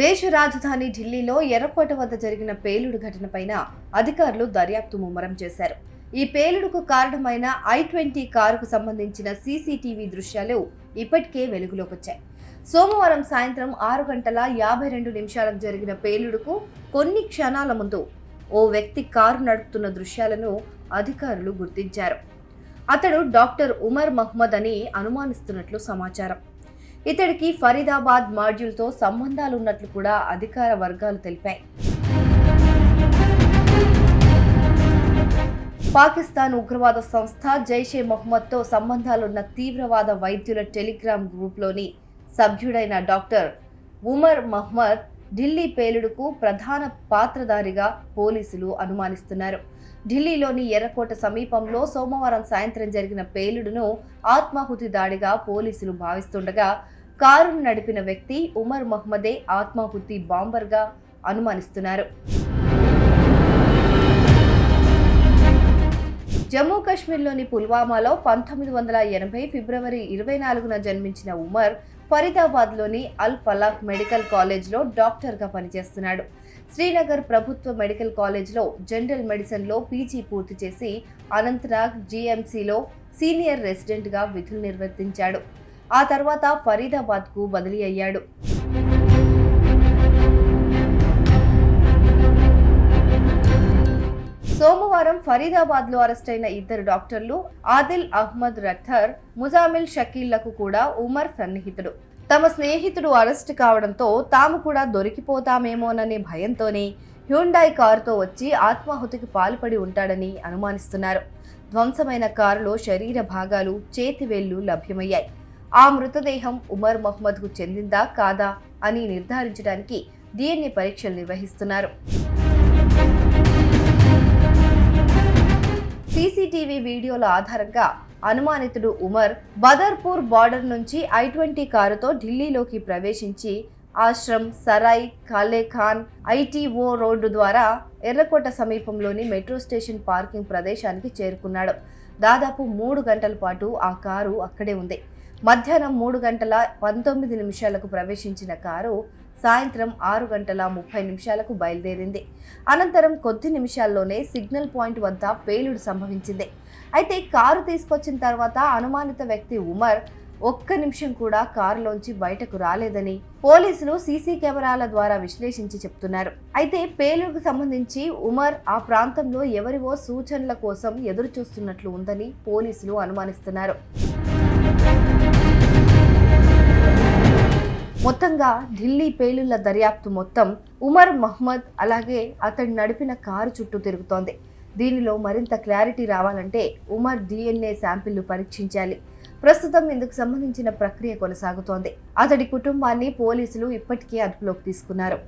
దేశ రాజధాని ఢిల్లీలో ఎర్రకోట వద్ద జరిగిన పేలుడు ఘటనపైన అధికారులు దర్యాప్తు ముమ్మరం చేశారు. ఈ పేలుడుకు కారణమైన I-20 కారుకు సంబంధించిన సీసీటీవీ దృశ్యాలు ఇప్పటికే వెలుగులోకొచ్చాయి. సోమవారం సాయంత్రం 6:52 జరిగిన పేలుడుకు కొన్ని క్షణాల ముందు ఓ వ్యక్తి కారు నడుపుతున్న దృశ్యాలను అధికారులు గుర్తించారు. అతడు డాక్టర్ ఉమర్ మహ్మద్ అని అనుమానిస్తున్నట్లు సమాచారం. ఇతడికి ఫరీదాబాద్ మాడ్యూల్తో సంబంధాలున్నట్లు కూడా అధికార వర్గాలు తెలిపాయి. పాకిస్తాన్ ఉగ్రవాద సంస్థ జైషే మొహమ్మద్తో సంబంధాలున్న తీవ్రవాద వైద్యుల టెలిగ్రామ్ గ్రూప్లోని సభ్యుడైన డాక్టర్ ఉమర్ మహ్మద్ ఢిల్లీ పేలుడుకు ప్రధాన పాత్రధారిగా పోలీసులు అనుమానిస్తున్నారు. ఢిల్లీలోని ఎర్రకోట సమీపంలో సోమవారం సాయంత్రం జరిగిన పేలుడును ఆత్మాహుతి దాడిగా పోలీసులు భావిస్తుండగా కారును నడిపిన వ్యక్తి ఉమర్ మహ్మదే ఆత్మాహుతి బాంబర్గా అనుమానిస్తున్నారు. జమ్మూ కాశ్మీర్లోని పుల్వామాలో 1980 ఫిబ్రవరి 24న జన్మించిన ఉమర్ ఫరీదాబాద్లోని అల్ ఫలాహ్ మెడికల్ కాలేజ్లో డాక్టర్గా పనిచేస్తున్నాడు. శ్రీనగర్ ప్రభుత్వ మెడికల్ కాలేజ్లో జనరల్ మెడిసిన్లో పీజీ పూర్తి చేసి అనంతనాగ్ జీఎంసీలో సీనియర్ రెసిడెంట్గా విధులు నిర్వర్తించాడు. ఆ తర్వాత ఫరీదాబాద్కు బదిలీ అయ్యాడు. సోమవారం ఫరీదాబాద్లో అరెస్టైన ఇద్దరు డాక్టర్లు ఆదిల్ అహ్మద్ రథర్, ముజామిల్ షకీల్లకు కూడా ఉమర్ సన్నిహితుడు. తమ స్నేహితుడు అరెస్ట్ కావడంతో తాము కూడా దొరికిపోతామేమోననే భయంతోనే హ్యుండాయ్ కారుతో వచ్చి ఆత్మాహుతికి పాల్పడి ఉంటాడని అనుమానిస్తున్నారు. ధ్వంసమైన కారులో శరీర భాగాలు, చేతివేళ్లు లభ్యమయ్యాయి. ఆ మృతదేహం ఉమర్ మహ్మద్కు చెందిందా కాదా అని నిర్ధారించడానికి DNA పరీక్షలు నిర్వహిస్తున్నారు. సీసీటీవీ వీడియోల ఆధారంగా అనుమానితుడు ఉమర్ బదర్పూర్ బార్డర్ నుంచి I-20 కారుతో ఢిల్లీలోకి ప్రవేశించి ఆశ్రమ్, సరాయ్, ఖాలేఖాన్, ITO రోడ్డు ద్వారా ఎర్రకోట సమీపంలోని మెట్రో స్టేషన్ పార్కింగ్ ప్రదేశానికి చేరుకున్నాడు. దాదాపు 3 గంటల పాటు ఆ కారు అక్కడే ఉంది. మధ్యాహ్నం 3:19 ప్రవేశించిన కారు సాయంత్రం 6:30 బయలుదేరింది. అనంతరం కొద్ది నిమిషాల్లోనే సిగ్నల్ పాయింట్ వద్ద పేలుడు సంభవించింది. అయితే కారు తీసుకొచ్చిన తర్వాత అనుమానిత వ్యక్తి ఉమర్ ఒక్క నిమిషం కూడా కారులోంచి బయటకు రాలేదని పోలీసులు సీసీ కెమెరాల ద్వారా విశ్లేషించి చెప్తున్నారు. అయితే పేలుడుకు సంబంధించి ఉమర్ ఆ ప్రాంతంలో ఎవరివో సూచనల కోసం ఎదురు చూస్తున్నట్లు ఉందని పోలీసులు అనుమానిస్తున్నారు. మొత్తంగా ఢిల్లీ పేలుళ్ల దర్యాప్తు మొత్తం ఉమర్ మహ్మద్ అలాగే అతడు నడిపిన కారు చుట్టూ తిరుగుతోంది. దీనిలో మరింత క్లారిటీ రావాలంటే ఉమర్ DNA శాంపిళ్లు పరీక్షించాలి. ప్రస్తుతం ఇందుకు సంబంధించిన ప్రక్రియ కొనసాగుతోంది. అతడి కుటుంబాన్ని పోలీసులు ఇప్పటికే అదుపులోకి తీసుకున్నారు.